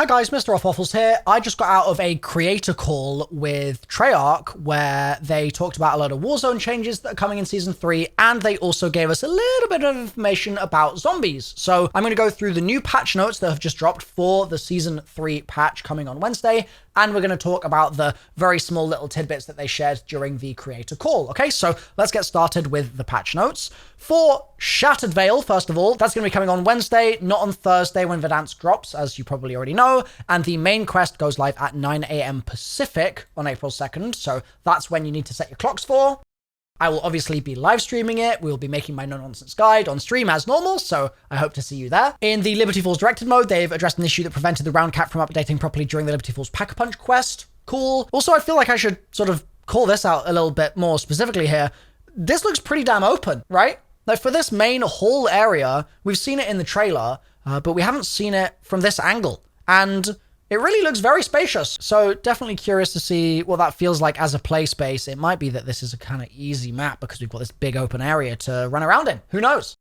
Hi guys, MrRoflWaffles here. I just got out of a creator call with Treyarch where they talked about a lot of Warzone changes that are coming in Season 3, and they also gave us a little bit of information about zombies. So I'm going to go through the new patch notes that have just dropped for the Season 3 patch coming on Wednesday, and we're going to talk about the very small little tidbits that they shared during the creator call. Okay, so let's get started with the patch notes. For Shattered Veil, first of all, that's going to be coming on Wednesday, not on Thursday when Verdansk drops, as you probably already know, and the main quest goes live at 9 a.m. Pacific on April 2nd, so that's when you need to set your clocks for. I will obviously be live streaming it. We'll be making my no-nonsense guide on stream as normal, so I hope to see you there. In the Liberty Falls directed mode, they've addressed an issue that prevented the round cap from updating properly during the Liberty Falls Pack-a-Punch quest. Cool. Also, I feel like I should sort of call this out a little bit more specifically here. This looks pretty damn open, right? Like, for this main hall area, we've seen it in the trailer, but we haven't seen it from this angle. And it really looks very spacious. So definitely curious to see what that feels like as a play space. It might be that this is a kind of easy map because we've got this big open area to run around in. Who knows?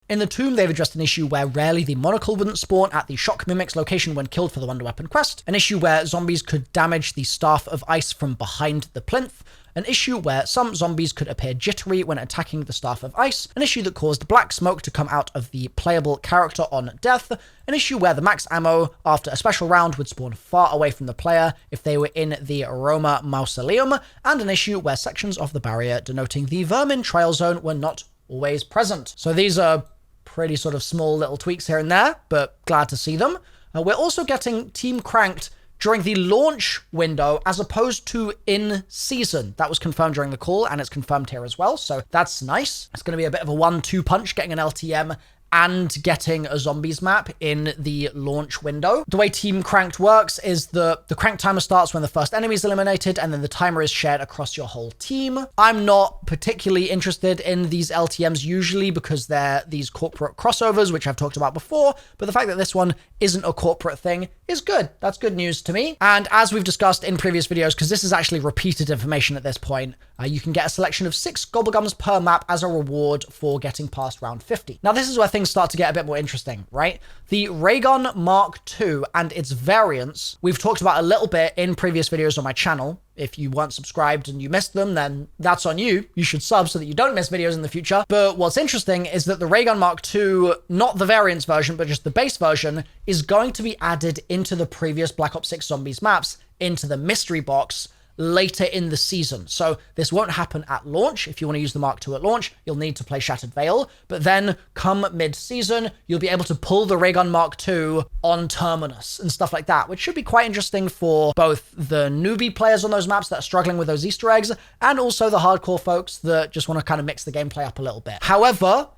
In the Tomb, they've addressed an issue where rarely the monocle wouldn't spawn at the Shock Mimic's location when killed for the Wonder Weapon quest, an issue where zombies could damage the Staff of Ice from behind the plinth, an issue where some zombies could appear jittery when attacking the Staff of Ice, an issue that caused black smoke to come out of the playable character on death, an issue where the max ammo after a special round would spawn far away from the player if they were in the Roma Mausoleum, and an issue where sections of the barrier denoting the Vermin Trial Zone were not always present. So these are pretty sort of small little tweaks here and there, but glad to see them. We're also getting Team Cranked during the launch window as opposed to in season. That was confirmed during the call, and it's confirmed here as well, so that's nice. It's going to be a bit of a 1-2 punch, getting an LTM and getting a zombies map in the launch window. The way Team Cranked works is the crank timer starts when the first enemy is eliminated, and then the timer is shared across your whole team. I'm not particularly interested in these LTMs usually because they're these corporate crossovers, which I've talked about before, but the fact that this one isn't a corporate thing is good. That's good news to me. And as we've discussed in previous videos, because this is actually repeated information at this point, you can get a selection of 6 gobblegums per map as a reward for getting past round 50. Now, this is where things start to get a bit more interesting, right? The Ray Gun Mark II and its variants, we've talked about a little bit in previous videos on my channel. If you weren't subscribed and you missed them, then that's on you. You should sub so that you don't miss videos in the future. But what's interesting is that the Ray Gun Mark II, not the variants version, but just the base version, is going to be added into the previous Black Ops 6 Zombies maps, into the mystery box, later in the season. So this won't happen at launch. If you want to use the Mark II at launch, you'll need to play Shattered Veil. But then come mid-season, you'll be able to pull the Ray Gun Mark II on Terminus and stuff like that, which should be quite interesting for both the newbie players on those maps that are struggling with those Easter eggs, and also the hardcore folks that just want to kind of mix the gameplay up a little bit. However,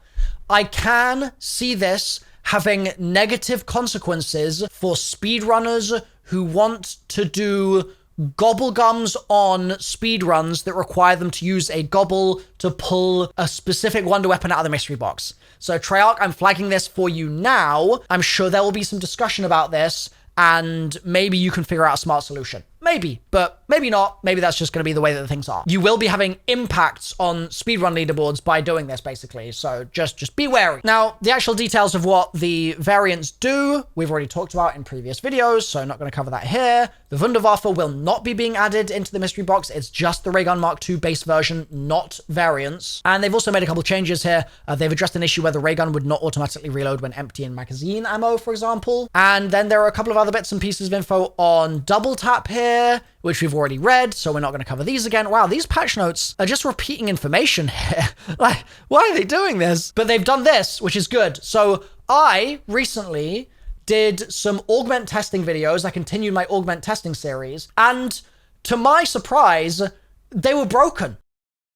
I can see this having negative consequences for speedrunners who want to do gobblegums on speedruns that require them to use a gobble to pull a specific wonder weapon out of the mystery box. So Treyarch, I'm flagging this for you now. I'm sure there will be some discussion about this, and maybe you can figure out a smart solution. Maybe, but maybe not. Maybe that's just going to be the way that things are. You will be having impacts on speedrun leaderboards by doing this, basically. So just be wary. Now, the actual details of what the variants do, we've already talked about in previous videos, so I'm not going to cover that here. The Wunderwaffe will not be being added into the mystery box. It's just the Ray Gun Mark II base version, not variants. And they've also made a couple changes here. They've addressed an issue where the ray gun would not automatically reload when emptying magazine ammo, for example. And then there are a couple of other bits and pieces of info on double tap here, which we've already read, so we're not going to cover these again. Wow, these patch notes are just repeating information here. Like, why are they doing this? But they've done this, which is good. So I recently did some augment testing videos. I continued my augment testing series, and to my surprise, they were broken.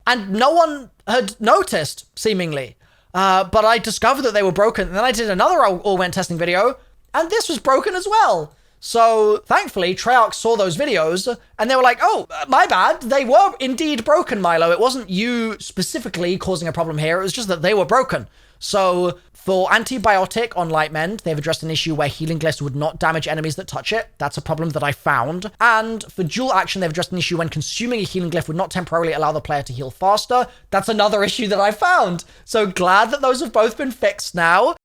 And no one had noticed, seemingly. But I discovered that they were broken, and then I did another augment testing video, and this was broken as well. So thankfully, Treyarch saw those videos and they were like, oh, my bad. They were indeed broken, Milo. It wasn't you specifically causing a problem here. It was just that they were broken. So for antibiotic on Lightmend, they've addressed an issue where healing glyphs would not damage enemies that touch it. That's a problem that I found. And for dual action, they've addressed an issue when consuming a healing glyph would not temporarily allow the player to heal faster. That's another issue that I found. So glad that those have both been fixed now.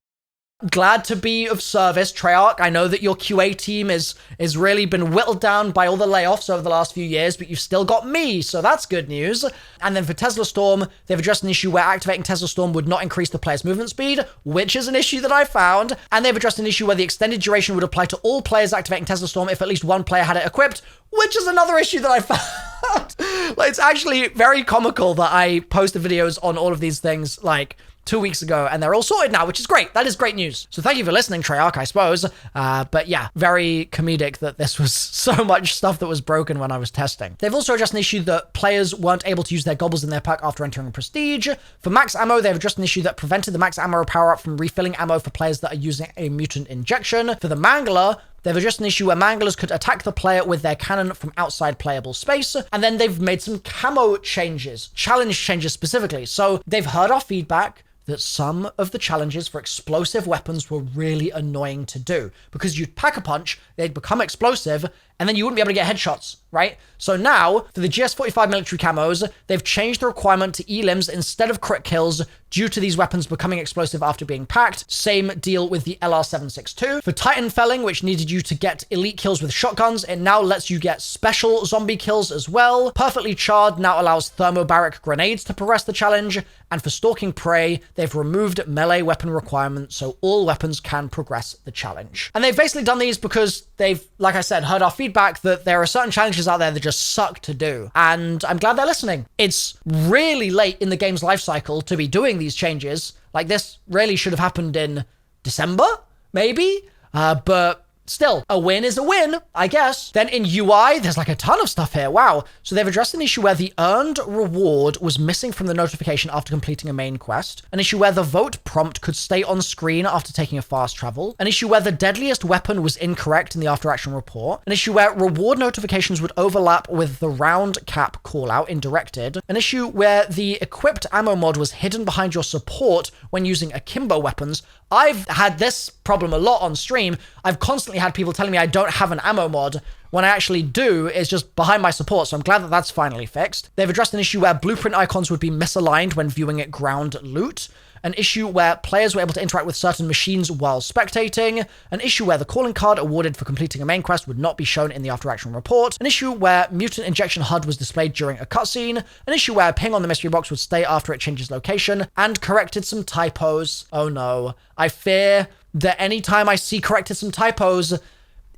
Glad to be of service, Treyarch. I know that your QA team is really been whittled down by all the layoffs over the last few years, but you've still got me, so that's good news. And then for Tesla Storm, they've addressed an issue where activating Tesla Storm would not increase the player's movement speed, which is an issue that I found. And they've addressed an issue where the extended duration would apply to all players activating Tesla Storm if at least one player had it equipped, which is another issue that I found. Like, it's actually very comical that I posted videos on all of these things, like, 2 weeks ago, and they're all sorted now, which is great. That is great news. So thank you for listening, Treyarch, I suppose. But yeah, very comedic that this was so much stuff that was broken when I was testing. They've also addressed an issue that players weren't able to use their gobbles in their pack after entering Prestige. For max ammo, they've addressed an issue that prevented the max ammo power-up from refilling ammo for players that are using a mutant injection. For the Mangler, they've addressed an issue where Manglers could attack the player with their cannon from outside playable space. And then they've made some camo changes, challenge changes specifically. So they've heard our feedback that some of the challenges for explosive weapons were really annoying to do because you'd pack a punch, they'd become explosive, and then you wouldn't be able to get headshots, right? So now, for the GS45 military camos, they've changed the requirement to elims instead of crit kills due to these weapons becoming explosive after being packed. Same deal with the LR762. For Titan Felling, which needed you to get elite kills with shotguns, it now lets you get special zombie kills as well. Perfectly Charred now allows thermobaric grenades to progress the challenge. And for Stalking Prey, they've removed melee weapon requirements so all weapons can progress the challenge. And they've basically done these because they've, like I said, heard our feedback that there are certain challenges out there that just suck to do. And I'm glad they're listening. It's really late in the game's life cycle to be doing these changes. Like, this really should have happened in December, maybe? But still, a win is a win, I guess. Then in UI, there's like a ton of stuff here. Wow. So they've addressed an issue where the earned reward was missing from the notification after completing a main quest. An issue where the vote prompt could stay on screen after taking a fast travel. An issue where the deadliest weapon was incorrect in the after action report. An issue where reward notifications would overlap with the round cap callout in directed. An issue where the equipped ammo mod was hidden behind your support when using akimbo weapons. I've had this problem a lot on stream. I've constantly had people telling me I don't have an ammo mod when I actually do. It's just behind my support, so I'm glad that that's finally fixed. They've addressed an issue where blueprint icons would be misaligned when viewing at ground loot. An issue where players were able to interact with certain machines while spectating. An issue where the calling card awarded for completing a main quest would not be shown in the after action report. An issue where mutant injection HUD was displayed during a cutscene. An issue where ping on the mystery box would stay after it changes location. And corrected some typos. Oh no. I fear that anytime I see corrected some typos,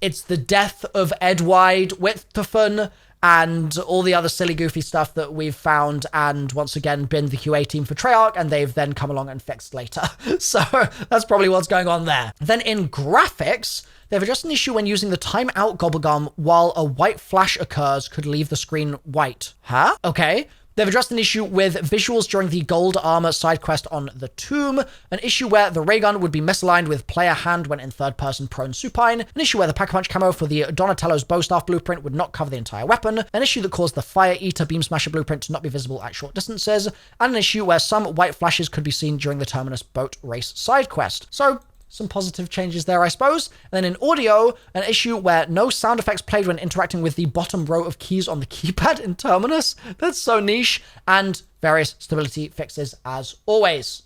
it's the death of Edwide Whitperson and all the other silly, goofy stuff that we've found and once again been the QA team for Treyarch, and they've then come along and fixed later. So that's probably what's going on there. Then in graphics, they've addressed an issue when using the timeout gobblegum while a white flash occurs could leave the screen white. Huh? Okay. They've addressed an issue with visuals during the gold armor side quest on the tomb, an issue where the ray gun would be misaligned with player hand when in third person prone supine, an issue where the pack-a-punch camo for the Donatello's bowstaff blueprint would not cover the entire weapon, an issue that caused the fire eater beam smasher blueprint to not be visible at short distances, and an issue where some white flashes could be seen during the Terminus boat race side quest. So, some positive changes there, I suppose. And then in audio, an issue where no sound effects played when interacting with the bottom row of keys on the keypad in Terminus. That's so niche. And various stability fixes as always.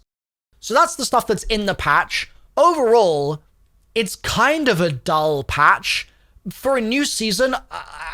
So that's the stuff that's in the patch. Overall, it's kind of a dull patch. For a new season,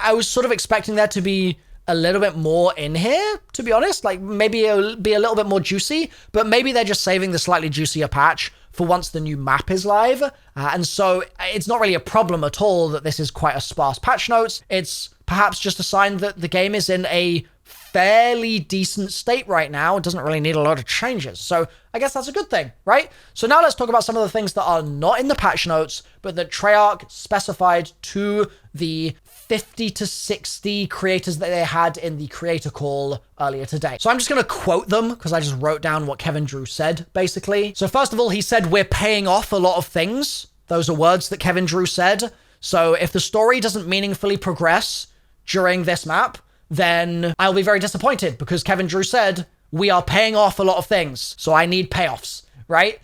I was sort of expecting there to be a little bit more in here, to be honest. Like, maybe it'll be a little bit more juicy, but maybe they're just saving the slightly juicier patch for once the new map is live. And so it's not really a problem at all that this is quite a sparse patch notes. It's perhaps just a sign that the game is in a fairly decent state right now. It doesn't really need a lot of changes. So I guess that's a good thing, right? So now let's talk about some of the things that are not in the patch notes, but that Treyarch specified to the 50 to 60 creators that they had in the creator call earlier today. So I'm just going to quote them because I just wrote down what Kevin Drew said, basically. So first of all, he said, "We're paying off a lot of things." Those are words that Kevin Drew said. So if the story doesn't meaningfully progress during this map, then I'll be very disappointed because Kevin Drew said, "We are paying off a lot of things. So I need payoffs," right?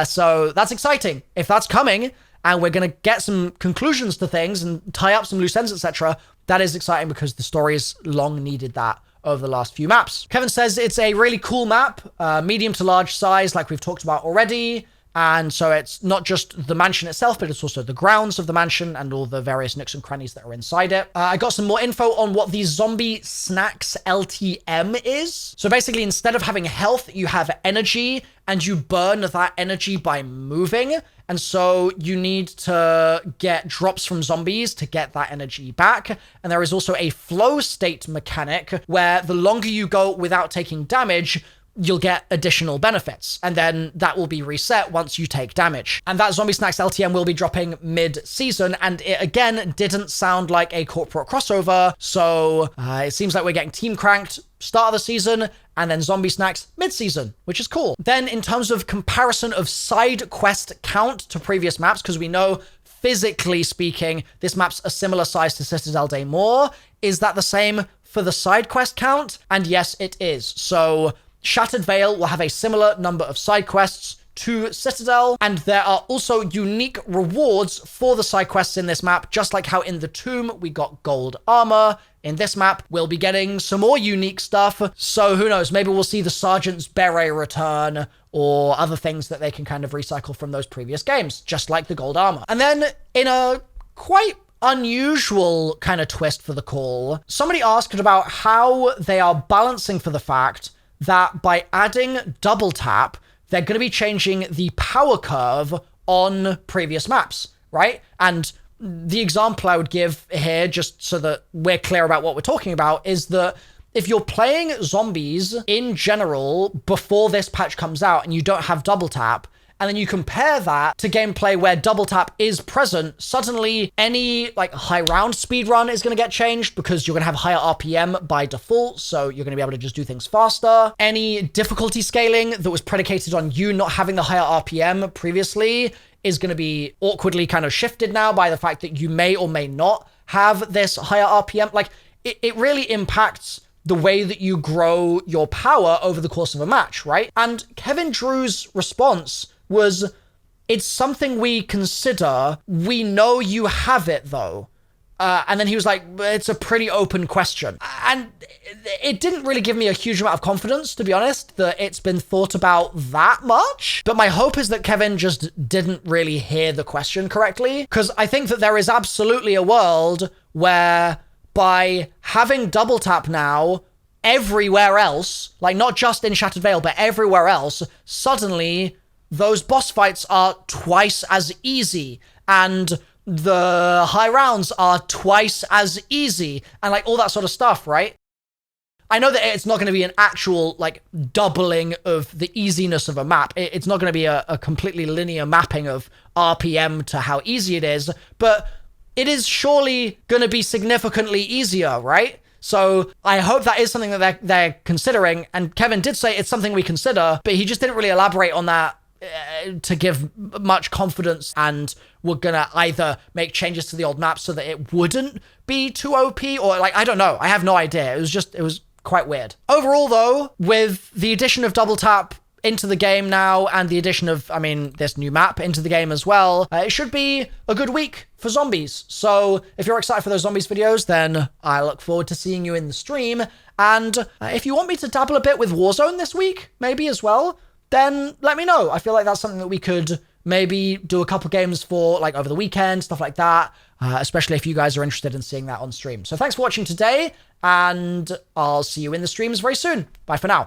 So that's exciting. If that's coming, and we're going to get some conclusions to things and tie up some loose ends, etc., that is exciting because the story's long needed that over the last few maps. Kevin says it's a really cool map, medium to large size, like we've talked about already. And so it's not just the mansion itself, but it's also the grounds of the mansion and all the various nooks and crannies that are inside it. I got some more info on what the zombie snacks LTM is. So basically, instead of having health, you have energy, and you burn that energy by moving. And so you need to get drops from zombies to get that energy back. And there is also a flow state mechanic where the longer you go without taking damage, you'll get additional benefits, and then that will be reset once you take damage. And that Zombie Snacks LTM will be dropping mid-season, and it again didn't sound like a corporate crossover, so it seems like we're getting Team Cranked start of the season, and then Zombie Snacks mid-season, which is cool. Then in terms of comparison of side quest count to previous maps, because we know physically speaking, this map's a similar size to Citadel Day More, is that the same for the side quest count? And yes, it is. So Shattered Vale will have a similar number of side quests to Citadel, and there are also unique rewards for the side quests in this map, just like how in the Tomb we got gold armor. In this map, we'll be getting some more unique stuff, so who knows, maybe we'll see the Sergeant's Beret return, or other things that they can kind of recycle from those previous games, just like the gold armor. And then, in a quite unusual kind of twist for the call, somebody asked about how they are balancing for the fact that by adding double tap, they're going to be changing the power curve on previous maps, right? And the example I would give here, just so that we're clear about what we're talking about, is that if you're playing zombies in general before this patch comes out and you don't have double tap, and then you compare that to gameplay where double tap is present, suddenly any like high round speed run is going to get changed because you're going to have higher RPM by default, so you're going to be able to just do things faster. Any difficulty scaling that was predicated on you not having the higher RPM previously is going to be awkwardly kind of shifted now by the fact that you may or may not have this higher RPM. Like, it really impacts the way that you grow your power over the course of a match, right? And Kevin Drew's response was, it's something we consider. We know you have it though. And then he was like, it's a pretty open question. And it didn't really give me a huge amount of confidence, to be honest, that it's been thought about that much. But my hope is that Kevin just didn't really hear the question correctly, because I think that there is absolutely a world where by having double tap now everywhere else, like not just in Shattered Vale, but everywhere else, suddenly those boss fights are twice as easy, and the high rounds are twice as easy, and like all that sort of stuff, right? I know that it's not going to be an actual like doubling of the easiness of a map. It's not going to be a completely linear mapping of RPM to how easy it is, but it is surely going to be significantly easier, right? So I hope that is something that they're considering, and Kevin did say it's something we consider, but he just didn't really elaborate on that to give much confidence, and we're gonna either make changes to the old map so that it wouldn't be too OP, or like, I don't know. I have no idea. It was quite weird. Overall though, with the addition of double tap into the game now, and the addition of, this new map into the game as well, it should be a good week for zombies. So if you're excited for those zombies videos, then I look forward to seeing you in the stream. And if you want me to dabble a bit with Warzone this week, maybe as well, then let me know. I feel like that's something that we could maybe do a couple games for, like over the weekend, stuff like that, especially if you guys are interested in seeing that on stream. So thanks for watching today, and I'll see you in the streams very soon. Bye for now.